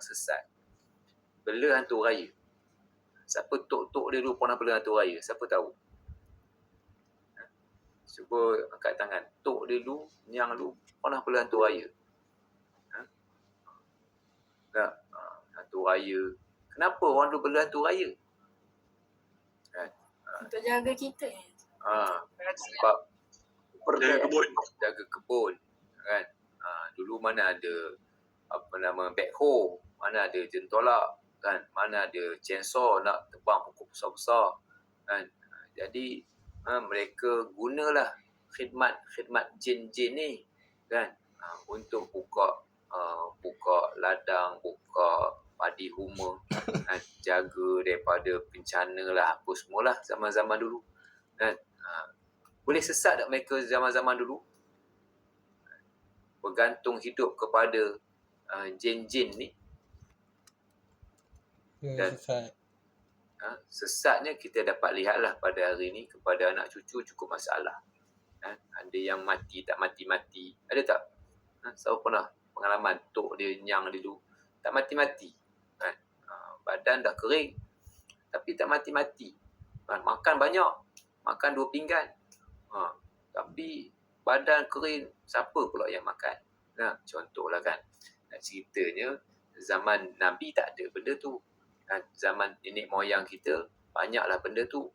sesat. Bela hantu raya. Siapa tok-tok dia dulu pernah bela hantu raya? Siapa tahu? Cuba angkat tangan. Tok dia dulu, nyang dulu pernah bela hantu raya. Tak? Hantu raya. Kenapa orang dulu bela hantu raya? Untuk jaga kita. Sebab jaga kebun. Kan? Dulu mana ada backhoe, mana ada jentolak, kan? Mana ada chainsaw nak tebang pokok besar-besar. Kan? Jadi mereka gunalah khidmat jin-jin ni, kan? Untuk buka ladang, buka padi huma, kan? Jaga daripada bencana lah, apa semualah zaman-zaman dulu, kan? Boleh sesat tak mereka zaman-zaman dulu? Bergantung hidup kepada jin-jin ni. Dan sesatnya kita dapat lihatlah pada hari ni, kepada anak cucu cukup masalah. Ada yang mati tak mati-mati. Ada tak? Siapa pernah pengalaman tok dia nyang dia dulu tak mati-mati, kan? Badan dah kering tapi tak mati-mati, kan? Makan banyak, makan 2 pinggan, tapi badan kering, siapa pula yang makan? Contohlah, kan? Ceritanya zaman Nabi tak ada benda tu, kan? Zaman nenek moyang kita banyaklah benda tu,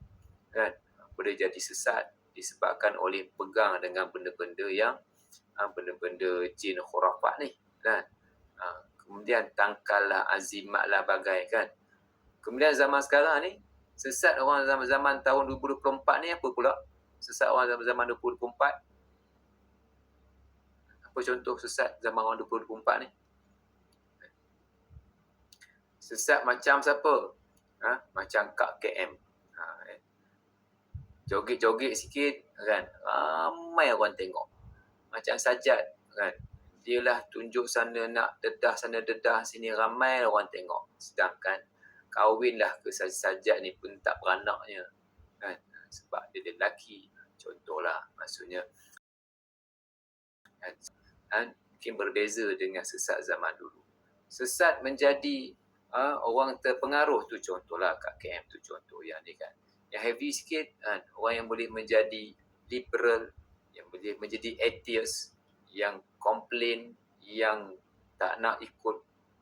kan? Boleh jadi sesat disebabkan oleh pegang dengan benda-benda yang benda-benda jin khurafat ni, kan? Kemudian tangkallah, azimatlah bagai, kan? Kemudian zaman sekarang ni, sesat orang zaman tahun 2024 ni apa pula? Sesat orang zaman 2024. Apa contoh sesat zaman orang 2024 ni? Sesat macam siapa? Macam Kak KM. Joget-joget sikit, kan? Ramai orang tengok. Macam Sajat, kan? Dia lah tunjuk sana, nak dedah sana, dedah sini, ramai orang tengok. Sedangkan kahwinlah ke Sajat ni pun tak beranaknya, kan? Sebab dia lelaki. Contohlah, maksudnya mungkin berbeza dengan sesat zaman dulu. Sesat menjadi orang terpengaruh tu, contohlah Kak KM tu contoh yang ni, kan? Yang heavy sikit, kan? Orang yang boleh menjadi liberal, yang boleh menjadi atheist, yang komplain, yang tak nak ikut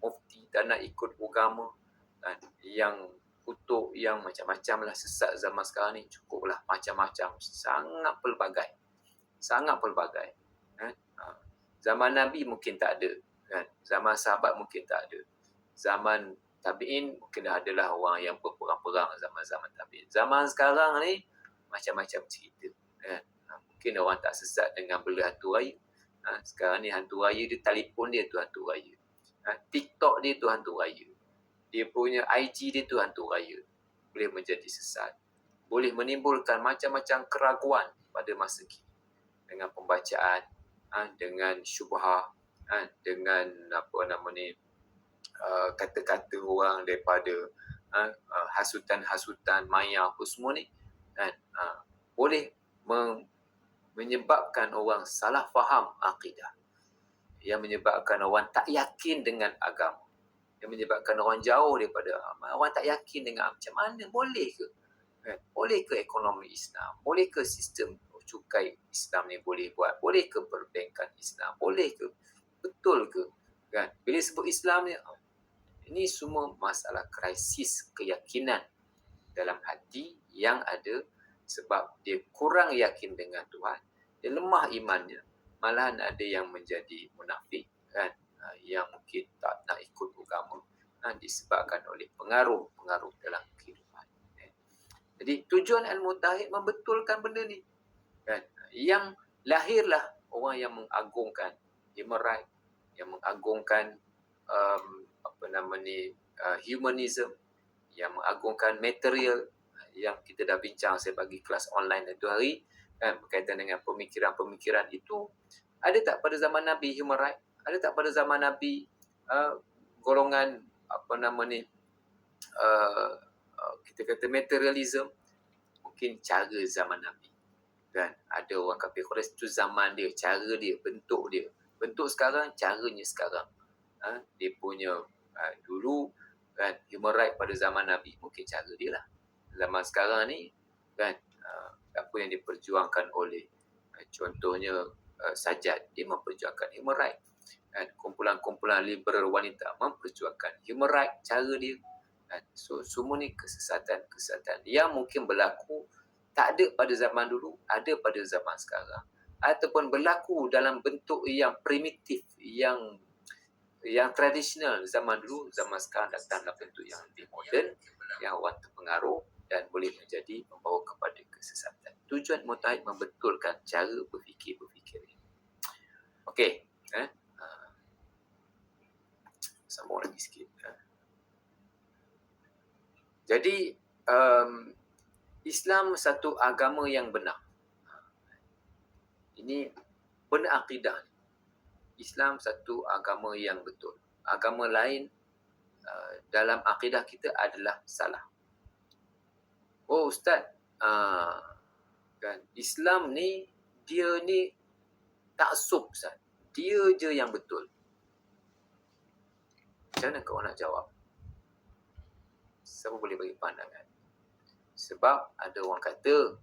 mufti, tak nak ikut agama, kan? Yang kutuk, yang macam-macam lah. Sesat zaman sekarang ni cukuplah macam-macam, sangat pelbagai, kan? Zaman Nabi mungkin tak ada, kan? Zaman sahabat mungkin tak ada. Zaman tabi'in mungkin adalah orang yang berperang-perang zaman-zaman tabi'in. Zaman sekarang ni macam-macam cerita, kan? Mungkin orang tak sesat dengan bela hantu raya. Sekarang ni hantu raya dia, telefon dia tu hantu raya. TikTok dia tu hantu raya. Dia punya IG dia tu hantu raya. Boleh menjadi sesat. Boleh menimbulkan macam-macam keraguan pada masa kini. Dengan pembacaan, dengan syubhah, dengan kata-kata orang daripada hasutan-hasutan maya apa semua ni, kan? Boleh menyebabkan orang salah faham akidah, yang menyebabkan orang tak yakin dengan agama, yang menyebabkan orang jauh daripada agama. Orang tak yakin dengan macam mana boleh ke, kan? Boleh ke ekonomi Islam, boleh ke sistem cukai Islam ni boleh buat, boleh ke perbankan Islam, boleh ke, betul ke, kan? Bila sebut Islam ni, ini semua masalah krisis keyakinan dalam hati yang ada, sebab dia kurang yakin dengan Tuhan, dia lemah imannya, malahan ada yang menjadi munafik, kan? Yang mungkin tak nak ikut agama, disebabkan oleh pengaruh dalam kehidupan. Jadi tujuan Al-Mutahid membetulkan benda ni, kan? Yang lahirlah orang yang mengagungkan human right, yang mengagungkan humanism, yang mengagungkan material, yang kita dah bincang, saya bagi kelas online itu hari, kan, berkaitan dengan pemikiran-pemikiran itu. Ada tak pada zaman Nabi human right? Ada tak pada zaman Nabi golongan kita kata materialism? Mungkin cara zaman Nabi, kan? Ada orang kafir Quraisy itu zaman dia, cara dia, bentuk dia. Bentuk sekarang, caranya sekarang. Dia punya Dulu kan human right pada zaman Nabi mungkin cara dia lah. Zaman sekarang ni kan apa yang diperjuangkan oleh contohnya Sajjad, dia memperjuangkan human right. Kan, kumpulan-kumpulan liberal wanita memperjuangkan human right cara dia. Kan. So semua ni kesesatan yang mungkin berlaku tak ada pada zaman dulu, ada pada zaman sekarang, ataupun berlaku dalam bentuk yang primitif, yang tradisional zaman dulu, zaman sekarang datang dalam bentuk yang lebih moden, yang orang terpengaruh dan boleh menjadi membawa kepada kesesatan. Tujuan Mujtahid membetulkan cara berfikir ini. Okey, sambung lagi sikit. Jadi Islam satu agama yang benar. Ini benar akidah. Islam satu agama yang betul. Agama lain dalam akidah kita adalah salah. Oh Ustaz, kan Islam ni dia ni taksub Ustaz. Dia je yang betul. Macam mana kau nak jawab? Siapa boleh bagi pandangan? Sebab ada orang kata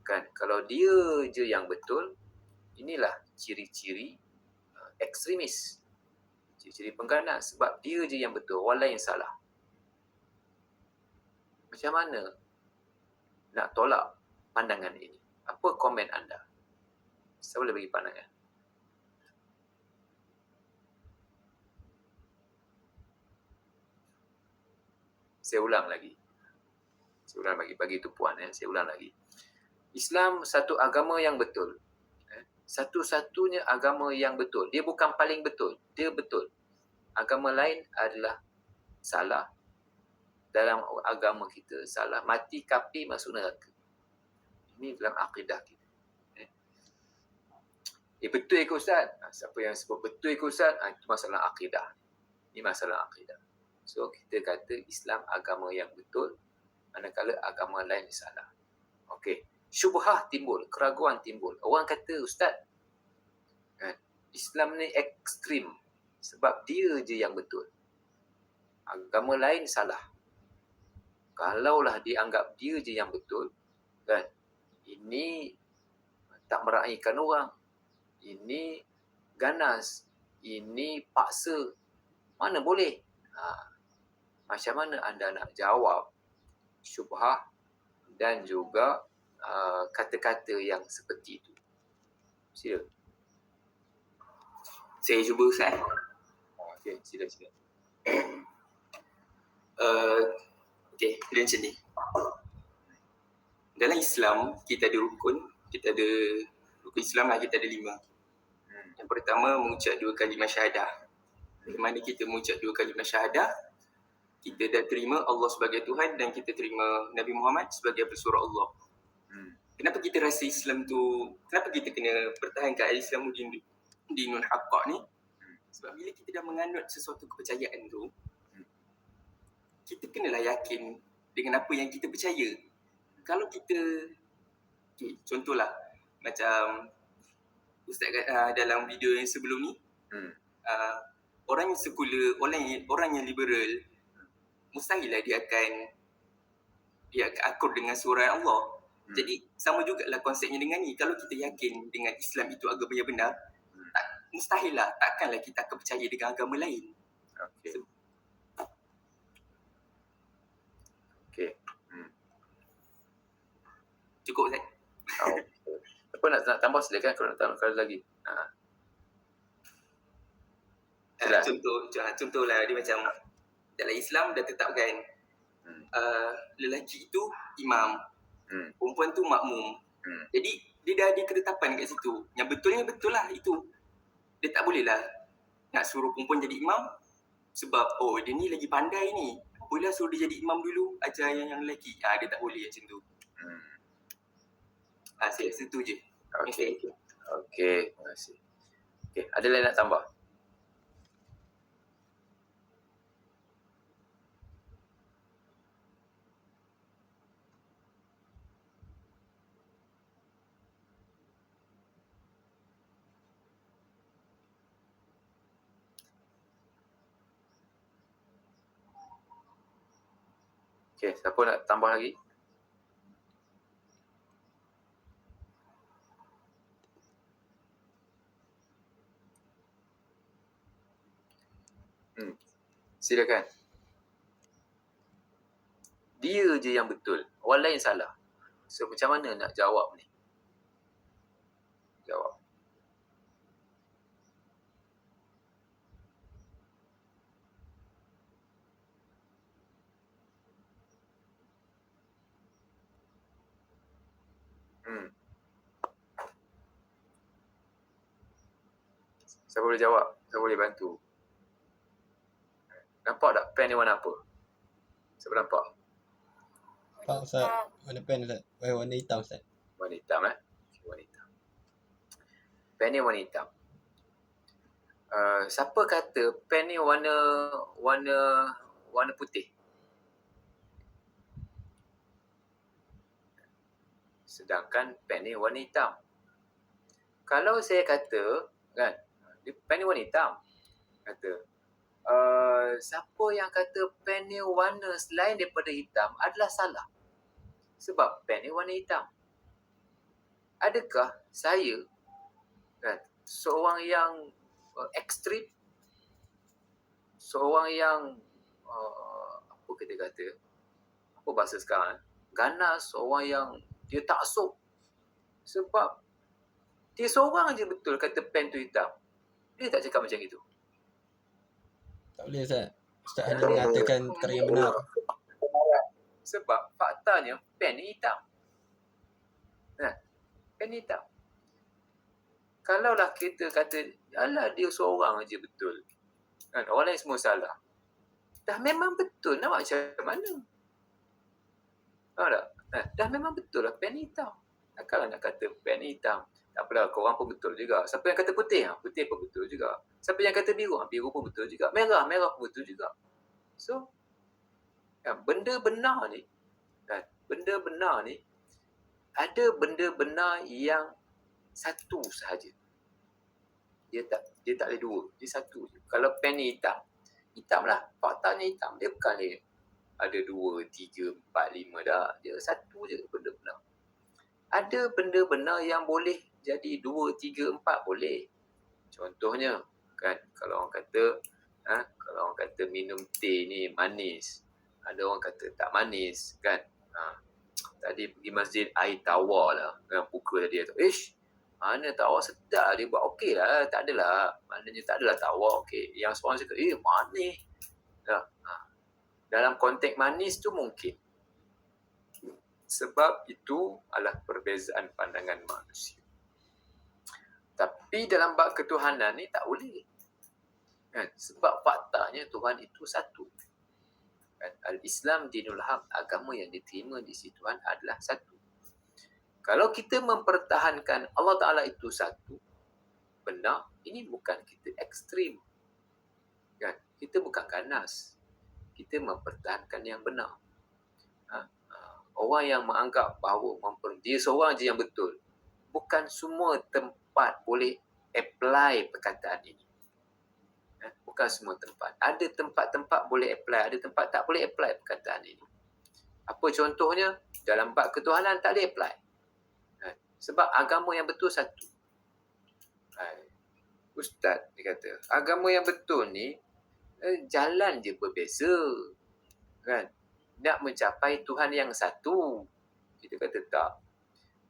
kan kalau dia je yang betul, inilah ciri-ciri ekstremis. Ciri-ciri pengganas sebab dia je yang betul, orang lain salah. Macam mana nak tolak pandangan ini? Apa komen anda? Saya boleh bagi pandangan. Saya ulang lagi bagi tupuan. Saya ulang lagi. Islam satu agama yang betul. Satu-satunya agama yang betul. Dia bukan paling betul, dia betul. Agama lain adalah salah. Dalam agama kita salah, mati kafir masuk neraka. Ini dalam akidah kita. Betul ke Ustaz? Siapa yang sebut betul ke Ustaz? Itu masalah akidah. Ini masalah akidah. So kita kata Islam agama yang betul, manakala agama lain salah. Okey. Syubhah timbul, keraguan timbul. Orang kata Ustaz, kan, Islam ni ekstrim sebab dia je yang betul. Agama lain salah. Kalaulah dianggap dia je yang betul, kan, ini tak meraihkan orang. Ini ganas. Ini paksa. Mana boleh? Macam mana anda nak jawab syubhah dan juga kata-kata yang seperti itu? Sila. Saya cuba Ustaz. Okey, sila. Okey, dia macam ni. Dalam Islam, kita ada rukun. Kita ada rukun Islam lah, kita ada 5. Yang pertama, mengucap 2 kalimah syahadah. Di mana kita mengucap 2 kalimah syahadah, kita dah terima Allah sebagai Tuhan dan kita terima Nabi Muhammad sebagai pesuruh Allah. Kenapa kita rasa Islam tu, kenapa kita kena pertahankan Islam dinun haqqah ni? Sebab bila kita dah menganut sesuatu kepercayaan tu, kita kenalah yakin dengan apa yang kita percaya. Kalau kita, contohlah macam Ustaz dalam video yang sebelum ni, orang yang sekular, orang yang liberal, mustahillah dia akan akur dengan surah Allah. Jadi sama jugalah konsepnya dengan ni. Kalau kita yakin dengan Islam itu agama yang benar, mustahillah, takkanlah kita akan percaya dengan agama lain. Okey. Cukup Ustaz? Apa nak tambah silakan kalau nak tambah lagi. Contohlah dia macam dalam Islam dah tetapkan lelaki itu imam, perempuan tu makmum. Jadi dia dah ada ketetapan kat situ. Yang betulnya betul lah itu. Dia tak boleh lah nak suruh perempuan jadi imam sebab dia ni lagi pandai ni, boleh suruh dia jadi imam dulu, ajar yang lelaki. Dia tak boleh macam tu. Saya situ je. Okey, terima kasih. Okey, ada lain nak tambah? Okey, siapa nak tambah lagi? Silakan. Dia je yang betul, orang lain salah. So macam mana nak jawab ni? Jawab. Saya boleh jawab, saya boleh bantu. Nampak tak pen ni warna apa? Siapa nampak? Pak Ustaz, warna pen Ustaz. Warna hitam Ustaz. Warna hitam warna hitam. Pen ni warna hitam. Siapa kata pen ni warna putih? Sedangkan pen ni warna hitam. Kalau saya kata, kan, pen ni warna hitam. Kata, siapa yang kata pen ni warna selain daripada hitam adalah salah. Sebab pen ni warna hitam. Adakah saya, kan, seorang yang ekstrim, seorang yang apa kita kata, apa bahasa sekarang, ganas, seorang yang dia taksub sebab dia seorang je betul kata pen tu hitam. Dia tak cakap macam itu. Tak boleh Ustaz. Ustaz hanya mengatakan perkara yang benar. Sebab faktanya pen ni hitam. Pen ni hitam. Kalaulah kita kata, alah dia seorang je betul, kan, orang lain semua salah, dah memang betul, nak macam mana? Tahu tak? Dah memang betul lah pen hitam. Kalau nak kata pen hitam, tak apalah, korang pun betul juga. Siapa yang kata putih? Putih pun betul juga. Siapa yang kata biru? Biru pun betul juga. Merah pun betul juga. So, benda benar ni, ada benda benar yang satu sahaja. Dia tak ada dua. Dia satu je. Kalau pen ni hitam lah. Faktanya hitam. Dia bukan ada 2, 3, 4, 5 dah. Dia satu je benda benar. Ada benda benar yang boleh jadi 2, 3, 4 boleh. Contohnya, kan, kalau orang kata minum teh ni manis. Ada orang kata tak manis, kan. Tadi pergi masjid, air tawar lah. Dengan buka tadi. Mana tawar sedap, dia buat okey lah. Tak adalah. Maknanya tak adalah tawar okey. Yang seorang cakap, manis. Dalam konteks manis tu mungkin. Sebab itu adalah perbezaan pandangan manusia. Tapi dalam bab ketuhanan ni tak boleh. Kan? Sebab faktanya Tuhan itu satu. Al-Islam dinul haq, agama yang diterima di sisi Tuhan adalah satu. Kalau kita mempertahankan Allah Ta'ala itu satu, benar, ini bukan kita ekstrim. Kan? Kita bukan ganas. Kita mempertahankan yang benar. Orang yang menganggap bahawa dia seorang je yang betul, bukan semua tempat boleh apply perkataan ini. Bukan semua tempat. Ada tempat-tempat boleh apply, ada tempat tak boleh apply perkataan ini. Apa contohnya? Dalam bab ketuhanan tak boleh apply. Sebab agama yang betul satu. Ustaz dia kata, agama yang betul ni jalan je berbeza. Kan? Nak mencapai Tuhan yang satu. Kita kata tak.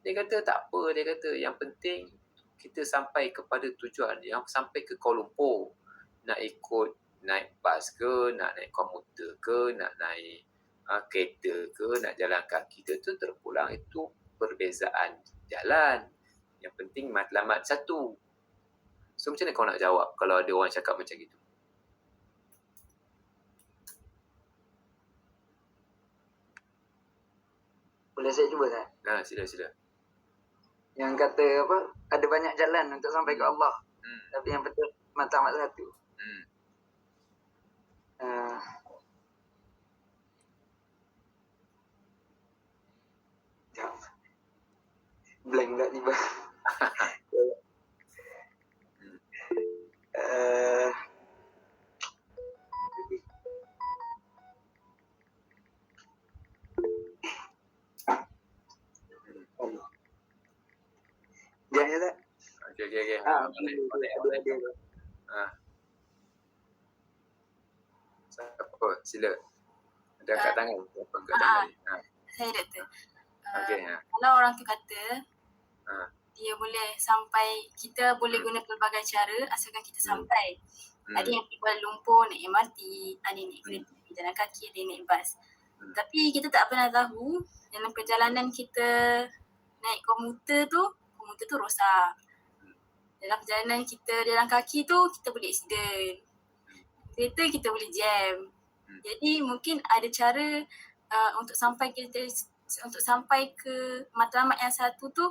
Dia kata tak apa. Dia kata yang penting kita sampai kepada tujuan. Yang sampai ke Kuala Lumpur. Nak naik bas ke, nak naik komuter ke, nak naik kereta ke, nak jalan kaki, itu terpulang. Itu perbezaan jalan. Yang penting matlamat satu. So macam mana kau nak jawab kalau ada orang cakap macam itu? Boleh saya cuba tak? Sila. Yang kata apa? Ada banyak jalan untuk sampai ke Allah. Tapi yang betul matlamat satu. Blank tak tiba. Okey. Ada. Siapa? Sila. Ada kat tangan. Siapa kat Ah, tangan ni? Saya doktor. Okey. Kalau orang tu kata Ha. dia boleh sampai, kita boleh guna pelbagai cara asalkan kita sampai. Ada yang pergi Kuala Lumpur naik MRT, ada yang naik kereta, jalan kaki, ada yang naik bas. Tapi kita tak pernah tahu dalam perjalanan kita naik komuter tu rosak. Dalam perjalanan kita jalan kaki tu, kita boleh accident. Kereta kita boleh jam. Jadi mungkin ada cara untuk sampai ke matlamat yang satu tu,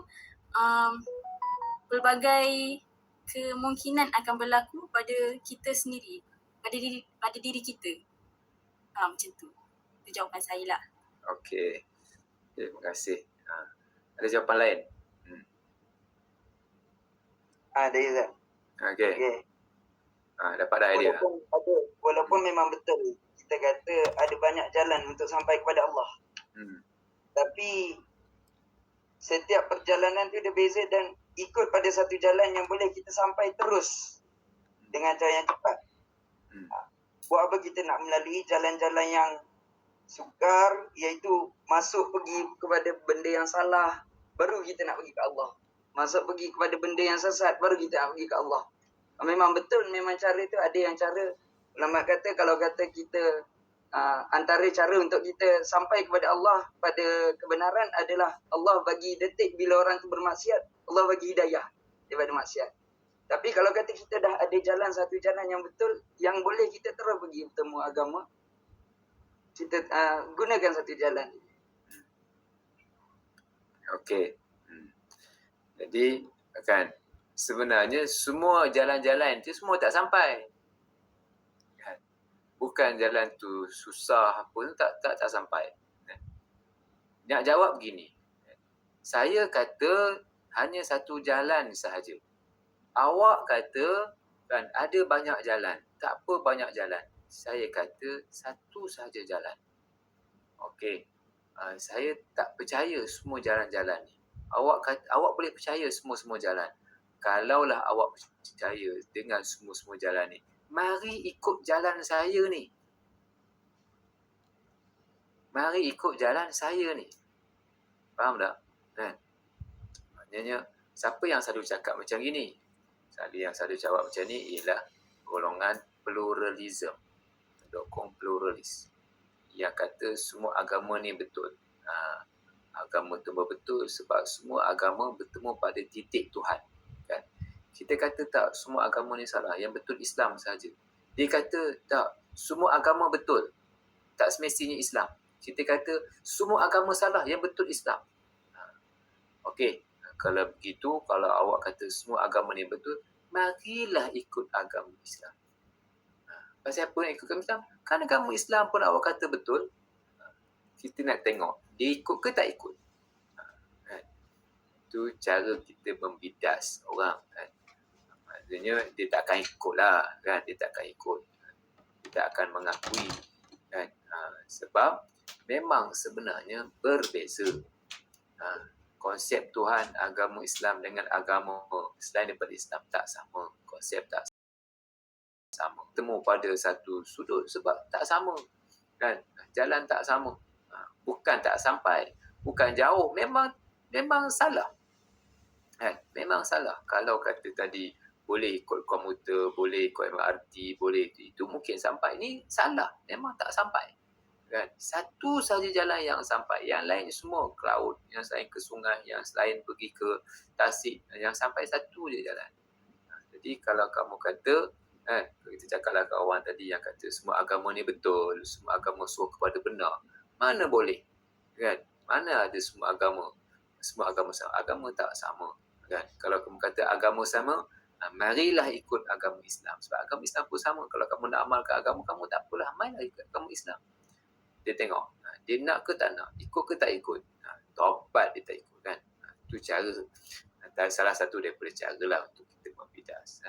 pelbagai kemungkinan akan berlaku pada kita sendiri, pada diri kita. Macam tu. Itu jawapan saya lah. Okey. Terima kasih. Ada jawapan lain? Ada Ustaz. Okey. Okey. Dapat dah idea. Walaupun memang betul kita kata ada banyak jalan untuk sampai kepada Allah. Tapi setiap perjalanan tu dia beza dan ikut pada satu jalan yang boleh kita sampai terus dengan cara yang cepat. Buat apa kita nak melalui jalan-jalan yang sukar, iaitu masuk pergi kepada benda yang salah, baru kita nak pergi ke Allah. Masuk pergi kepada benda yang sesat, baru kita nak pergi ke Allah. Memang betul, memang cara tu ada yang cara. Ulama kata kalau kata kita antara cara untuk kita sampai kepada Allah pada kebenaran adalah Allah bagi detik bila orang tu bermaksiat, Allah bagi hidayah daripada maksiat. Tapi kalau kata kita dah ada jalan, satu jalan yang betul, yang boleh kita terus pergi bertemu agama, kita gunakan satu jalan. Okey. Jadi kan sebenarnya semua jalan-jalan tu semua tak sampai. Bukan jalan tu susah pun tak sampai. Nak jawab begini. Saya kata hanya satu jalan sahaja. Awak kata kan ada banyak jalan. Tak apa banyak jalan. Saya kata satu sahaja jalan. Okey. Saya tak percaya semua jalan-jalan ni. Awak boleh percaya semua jalan. Kalaulah awak percaya dengan semua jalan ni, mari ikut jalan saya ni. Mari ikut jalan saya ni. Faham tak? Maknanya, siapa yang selalu cakap macam gini? Yang selalu jawab macam ni ialah golongan pluralism. Pendukung pluralis. Yang kata semua agama ni betul. Agama tu betul sebab semua agama bertemu pada titik Tuhan. Kan? Kita kata tak, semua agama ni salah. Yang betul Islam sahaja. Dia kata tak, semua agama betul. Tak semestinya Islam. Kita kata semua agama salah, yang betul Islam. Okey, kalau begitu, kalau awak kata semua agama ni betul, marilah ikut agama Islam. Pasal apa nak ikut agama Islam? Kan agama Islam pun awak kata betul. Kita nak tengok, dia ikut ke tak ikut? Itu cara kita membidas orang. Kan? Maksudnya, dia tak akan ikut lah. Kan? Dia tak akan ikut. Dia tak akan mengakui. Kan? Sebab memang sebenarnya berbeza. Konsep Tuhan agama Islam dengan agama selain daripada Islam tak sama. Konsep tak sama. Temu pada satu sudut sebab tak sama. Kan? Jalan tak sama. Bukan tak sampai. Bukan jauh. Memang salah. Kan? Memang salah. Kalau kata tadi boleh ikut komuter, boleh ikut MRT, boleh itu mungkin sampai. Ini salah. Memang tak sampai. Kan? Satu saja jalan yang sampai. Yang lain semua ke laut, yang lain ke sungai, yang lain pergi ke tasik. Yang sampai satu je jalan. Jadi kalau kamu kata, kita cakaplah kawan tadi yang kata semua agama ni betul, semua agama suruh kepada benar. Mana boleh? Kan? Mana ada semua agama sama? Agama tak sama. Kan? Kalau kamu kata agama sama, marilah ikut agama Islam. Sebab agama Islam pun sama. Kalau kamu nak amalkan agama kamu, tak apalah, mainlah ikut agama Islam. Dia tengok, dia nak ke tak nak, ikut ke tak ikut. Tobat dia tak ikut. Kan? Itu cara. Salah satu daripada cara lah untuk kita membidas.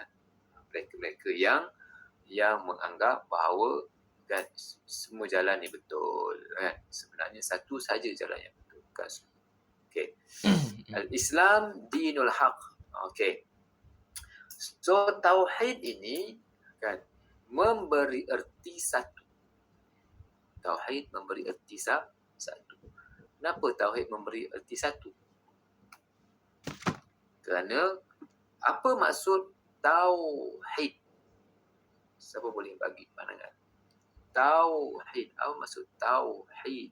Mereka-mereka yang menganggap bahawa kan semua jalan ni betul. Kan? Sebenarnya satu saja jalan yang betul. Bukan semua. Okay. Al-Islam dinul haq. Okay. So tauhid ini kan memberi erti satu. Tauhid memberi erti satu. Kenapa tauhid memberi erti satu? Kerana apa maksud tauhid? Siapa boleh bagi pandangan? Tauhid. Apa maksud tauhid?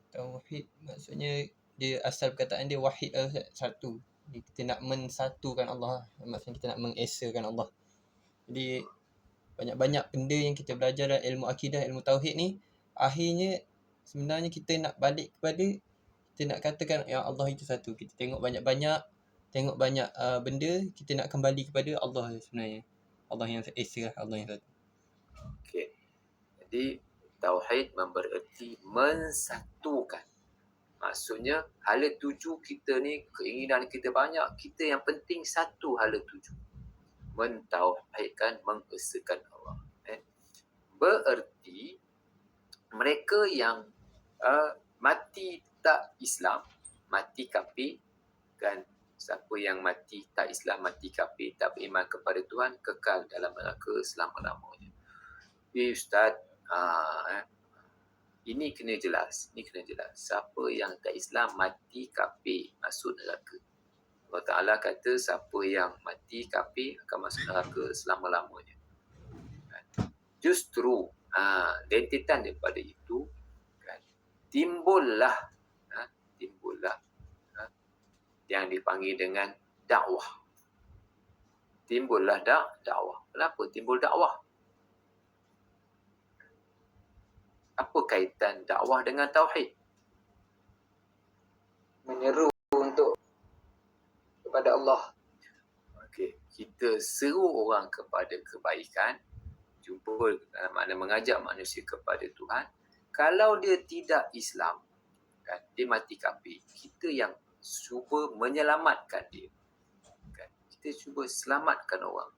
Tauhid maksudnya dia asal perkataan dia wahid satu. Jadi kita nak mensatukan Allah. Maksudnya kita nak mengesakan Allah. Jadi banyak-banyak benda yang kita belajar dalam ilmu akidah, ilmu tauhid ni, akhirnya sebenarnya kita nak balik kepada, kita nak katakan yang Allah itu satu. Kita tengok banyak-banyak benda, kita nak kembali kepada Allah sebenarnya. Allah yang esa, Allah yang satu. Okey. Jadi tauhid memberi erti mensatukan. Maksudnya hala tuju kita ni, keinginan kita banyak, kita yang penting satu hala tuju. Mentauhidkan, mengesakan Allah. Bererti mereka yang mati tak Islam, mati kafir kan, siapa yang mati tak Islam, mati kafir, tak beriman kepada Tuhan, kekal dalam neraka selama-lamanya. Ustaz, ini kena jelas. Siapa yang tak Islam mati kafir masuk neraka. Allah Ta'ala kata siapa yang mati kafir akan masuk neraka selama-lamanya. Justru dentetan daripada itu kan, timbullah yang dipanggil dengan dakwah. Timbullah dakwah. Kenapa timbul dakwah? Apa kaitan dakwah dengan tauhid? Menyeru untuk kepada Allah. Okey, kita seru orang kepada kebaikan, jumpa dalam makna mengajak manusia kepada Tuhan. Kalau dia tidak Islam, kan, dia mati kafir, kita yang cuba menyelamatkan dia. Kan, kita cuba selamatkan orang.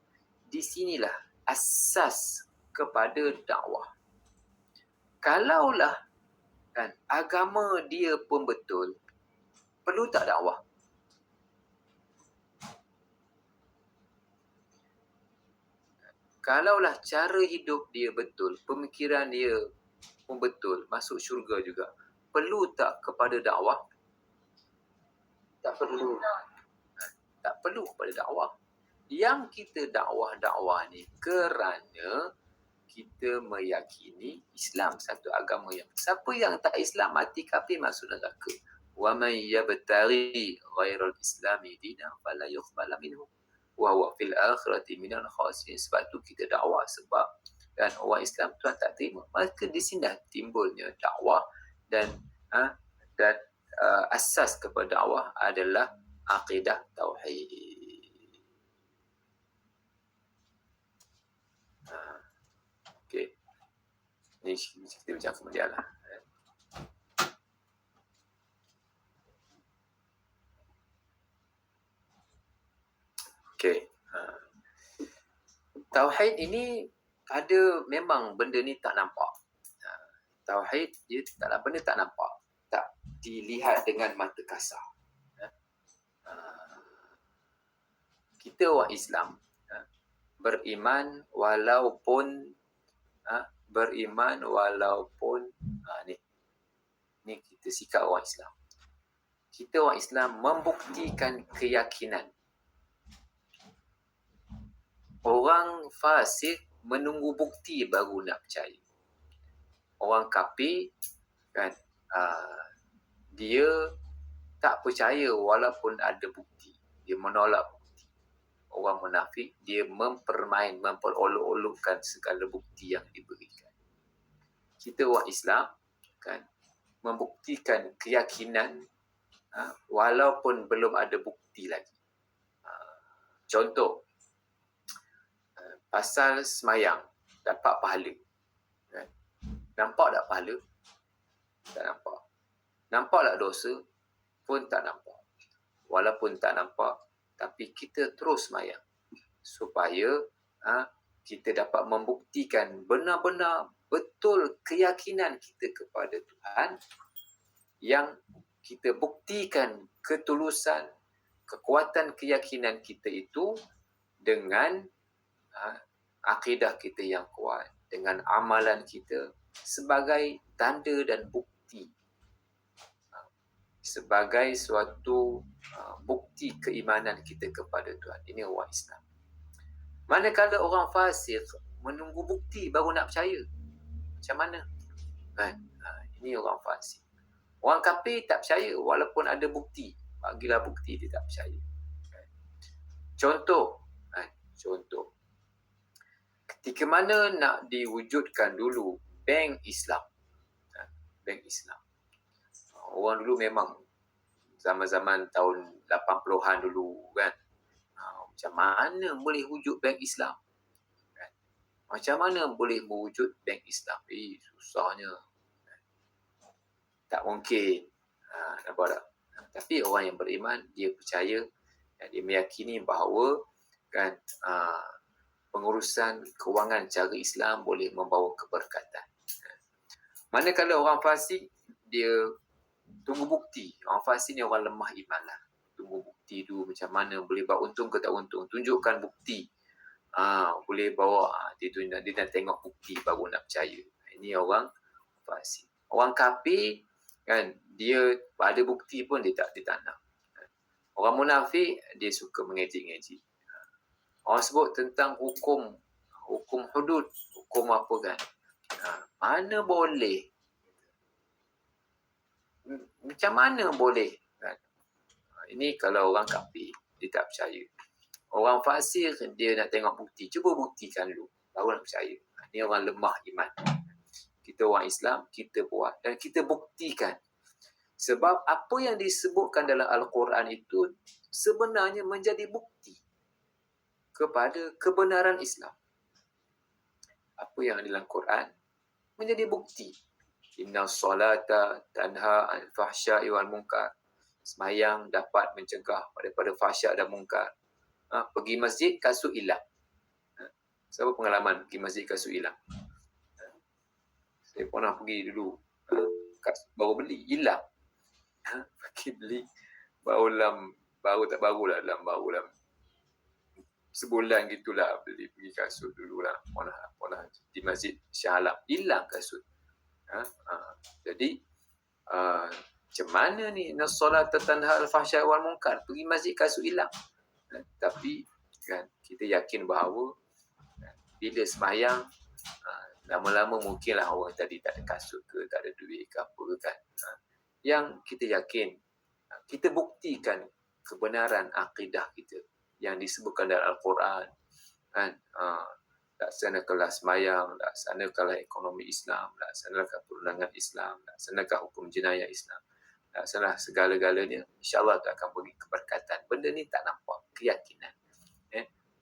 Di sinilah asas kepada dakwah. Kalaulah kan agama dia pun betul, perlu tak dakwah? Kalaulah cara hidup dia betul, pemikiran dia pun betul, masuk syurga juga, perlu tak kepada dakwah? Tak perlu. Tak perlu kepada dakwah. Yang kita dakwah ni kerana kita meyakini Islam satu agama yang, siapa yang tak Islam mati kafir masuk neraka. Wa may yabtaghi ghairal islami dinan fala yuqbal minhu wa huwa fil akhirati minal khasirin. Sebab tu kita dakwah, sebab kan orang Islam Tuhan tak terima. Maka di sini dah timbulnya dakwah dan asas kepada dakwah adalah akidah tauhid. Okey. Ni kita bincang kemudian lah. Okey. Tauhid ini ada, memang benda ni tak nampak. Tauhid dia benda tak nampak, tak dilihat dengan mata kasar. Kita orang Islam beriman walaupun ni kita sikap orang Islam. Kita orang Islam membuktikan keyakinan. Orang fasik menunggu bukti baru nak percaya. Orang kafir kan, dia tak percaya walaupun ada bukti, dia menolak bukti. Orang munafik, dia memperolok-olokkan segala bukti yang diberikan. Kita orang Islam kan membuktikan keyakinan walaupun belum ada bukti lagi. Contoh, pasal semayang dapat pahala. Kan? Nampak tak pahala? Tak nampak. Nampak tak dosa? Pun tak nampak. Walaupun tak nampak, tapi kita terus semayang supaya kita dapat membuktikan benar-benar betul keyakinan kita kepada Tuhan, yang kita buktikan ketulusan, kekuatan keyakinan kita itu dengan akidah kita yang kuat, dengan amalan kita sebagai tanda dan bukti, sebagai suatu bukti keimanan kita kepada Tuhan. Ini orang Islam. Manakala orang fasik menunggu bukti baru nak percaya, macam mana? Kan? Ini orang fasik. Orang kafir tak percaya walaupun ada bukti. Bagilah bukti, dia tak percaya. Contoh, ketika mana nak diwujudkan dulu bank Islam. Bank Islam. Orang dulu memang zaman-zaman tahun 80-an dulu kan. Macam mana boleh wujud bank Islam? Kan? Macam mana boleh mewujud bank Islam? Susahnya. Tak mungkin. Nampak tak? Tapi orang yang beriman, dia percaya dan dia meyakini bahawa kan pengurusan kewangan cara Islam boleh membawa keberkatan. Manakala orang fasik, dia tunggu bukti. Orang fasik ni orang lemah iman lah. Tunggu bukti dulu macam mana, boleh bawa untung ke tak untung. Tunjukkan bukti. Boleh bawa, dia nak tengok bukti baru nak percaya. Ini orang fasik. Orang kafir, kan, dia ada bukti pun dia tak nak. Orang munafik, dia suka mengejek-ngejek. Orang sebut tentang hukum hudud, hukum apa kan. Mana boleh? Macam mana boleh? Kan? Ini kalau orang kafir, dia tak percaya. Orang fasik, dia nak tengok bukti. Cuba buktikan dulu, baru nak percaya. Ini orang lemah iman. Kita orang Islam, kita buat dan kita buktikan. Sebab apa yang disebutkan dalam Al-Quran itu sebenarnya menjadi bukti kepada kebenaran Islam. Apa yang ada dalam Quran menjadi bukti. Inna salata tanha anil fahsya'i wal munkar. Sembahyang dapat mencegah daripada fahsyak dan munkar. Pergi masjid, kasut hilang. Siapa pengalaman pergi masjid, kasut hilang? Saya pernah pergi dulu. Baru beli, hilang. Pergi beli, baru dalam sebulan gitulah pergi kasut dululah. Pernah di masjid Shah Alam, hilang kasut. Jadi macam mana ni nasolat tanha al-fahsya wal munkar, pergi masjid kasut hilang. Tapi kan kita yakin bahawa bila sembahyang lama-lama mungkinlah orang tadi tak ada kasut ke, tak ada duit ke apa kan. Yang kita yakin, kita buktikan kebenaran akidah kita yang disebutkan dalam Al-Quran kan. Laksanakanlah sembahyang, laksanakanlah ekonomi Islam, laksanakanlah perundangan Islam, laksanakanlah hukum jenayah Islam, laksanakanlah segala-galanya, insyaAllah itu akan beri keberkatan. Benda ni tak nampak, keyakinan.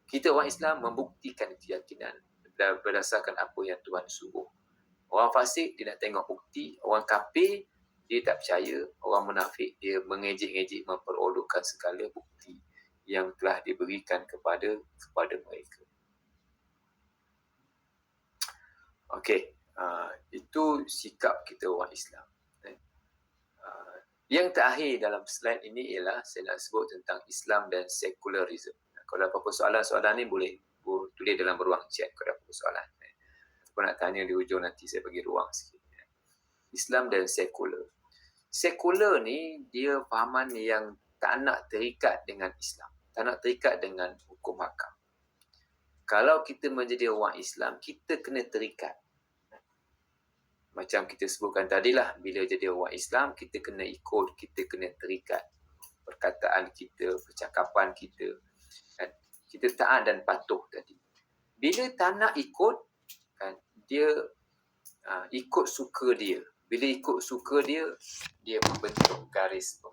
Kita orang Islam membuktikan keyakinan berdasarkan apa yang Tuhan suruh. Orang fasik, dia nak tengok bukti. Orang kafir, dia tak percaya. Orang munafik, dia mengejek-ngejek, memperolokkan segala bukti yang telah diberikan kepada mereka. Okey, itu sikap kita orang Islam. Yang terakhir dalam slide ini ialah saya nak sebut tentang Islam dan secularism. Kalau ada apa-apa soalan-soalan ni boleh tulis dalam ruang chat kalau ada apa-apa soalan. Ataupun nak tanya di hujung nanti saya bagi ruang sikit. Islam dan sekular. Sekular ni dia fahaman yang tak nak terikat dengan Islam. Tak nak terikat dengan hukum hakam. Kalau kita menjadi orang Islam, kita kena terikat. Macam kita sebutkan tadilah, bila jadi orang Islam, kita kena ikut, kita kena terikat. Perkataan kita, percakapan kita. Kan? Kita taat dan patuh tadi. Bila tak nak ikut, kan, dia ikut suka dia. Bila ikut suka dia, dia membentuk garis